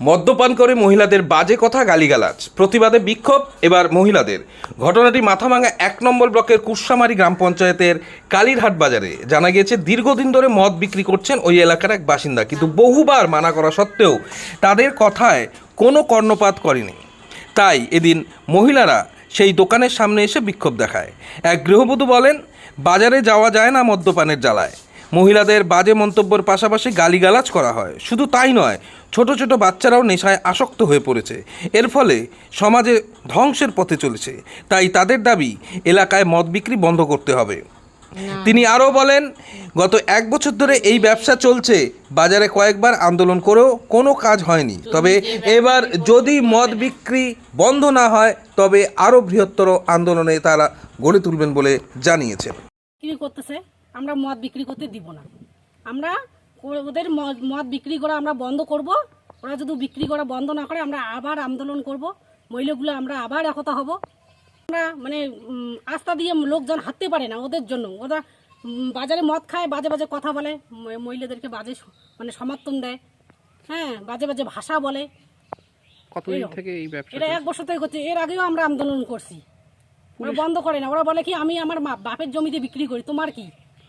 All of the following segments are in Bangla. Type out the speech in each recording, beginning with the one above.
মদ্যপান করে মহিলাদের বাজে কথা গালিগালাজ, প্রতিবাদে বিক্ষোভ এবার মহিলাদের। ঘটনাটি মাথাভাঙা ১ নম্বর ব্লকের কুশামারি গ্রাম পঞ্চায়েতের কালীরহাট বাজারে। জানা গিয়েছে দীর্ঘদিন ধরে মদ বিক্রি করছেন ওই এলাকার এক বাসিন্দা, কিন্তু বহুবার মানা করা সত্ত্বেও তাদের কথায় কোনো কর্ণপাত করেনি। তাই এদিন মহিলারা সেই দোকানের সামনে এসে বিক্ষোভ দেখায়। এক গৃহবধূ বলেন, বাজারে যাওয়া যায় না মদ্যপানের জ্বালায়। মহিলাদের বাজে মন্তব্যের পাশাপাশি গালিগালাজ করা হয়। শুধু তাই নয়, ছোট ছোট বাচ্চারাও নেশায় আসক্ত হয়ে পড়েছে। এর ফলে সমাজে ধ্বংসের পথে চলেছে। তাই তাদের দাবি, এলাকায় মদ বিক্রি বন্ধ করতে হবে। তিনি আরও বলেন, গত 1 বছর ধরে এই ব্যবসা চলছে। বাজারে কয়েকবার আন্দোলন করেও কোনো কাজ হয়নি। তবে এবার যদি মদ বিক্রি বন্ধ না হয়, তবে আরও বৃহত্তর আন্দোলনে তারা গড়ে তুলবেন বলে জানিয়েছেন। বিক্রি করতেছে, আমরা মদ বিক্রি করতে দিব না। আমরা ওদের মদ বিক্রি করা আমরা বন্ধ করব। ওরা যদি বিক্রি করা বন্ধ না করে আমরা আবার আন্দোলন করব। মহিলাগুলো আমরা আবার একতা হব। আমরা মানে আস্থা দিয়ে লোকজন হাঁটতে পারে না ওদের জন্য। ওরা বাজারে মদ খায়, বাজে বাজে কথা বলে, মহিলাদেরকে বাজে মানে সমর্থন দেয়, হ্যাঁ, বাজে বাজে ভাষা বলে। কতদিন থেকে এই ব্যবসা? এটা 1 বছর থেকে করছে। এর আগেও আমরা আন্দোলন করছি, ওরা বন্ধ করে না। ওরা বলে কি, আমি আমার বাপের জমিতে বিক্রি করি, তোমার কি?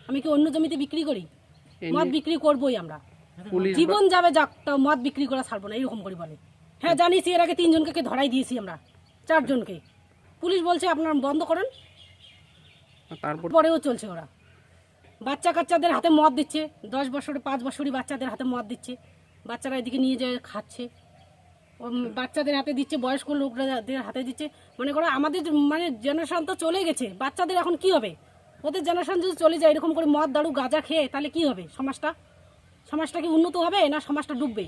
আমি কি অন্য জমিতে বিক্রি করি? মদ বিক্রি করবোই আমরা, জীবন যাবে যাক, মদ বিক্রি করা ছাড়বো না, এরকম করে বলে। হ্যাঁ, জানিয়েছি, এর আগে 3 জনকে ধরাই দিয়েছি আমরা, 4 জনকে। পুলিশ বলছে আপনারা বন্ধ করেন, তারপরেও চলছে। ওরা বাচ্চা কাচ্চাদের হাতে মদ দিচ্ছে, 10 বছর 5 বছরই বাচ্চাদের হাতে মদ দিচ্ছে। বাচ্চারা এদিকে নিয়ে যায় খাচ্ছে, বাচ্চাদের হাতে দিচ্ছে, বয়স্ক লোকদের হাতে দিচ্ছে। মনে করো আমাদের মানে জেনারেশন তো চলে গেছে, বাচ্চাদের এখন কি হবে? ওদের জেনারেশন যদি চলে যায় এরকম করে মদ দারু গাঁজা খেয়ে, তাহলে কি হবে? সমাজটা কি উন্নত হবে না সমাজটা ডুববে?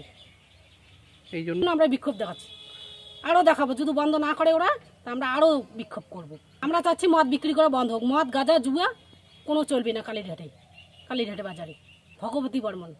এই জন্য আমরা বিক্ষোভ দেখাচ্ছি, আরও দেখাবো। যদি বন্ধ না করে ওরা, তা আমরা আরও বিক্ষোভ করব। আমরা চাচ্ছি মদ বিক্রি করা বন্ধ হোক। মদ গাঁজা জুয়া কোনো চলবে না কালীরহাটে বাজারে। ভগবতী বর্মন।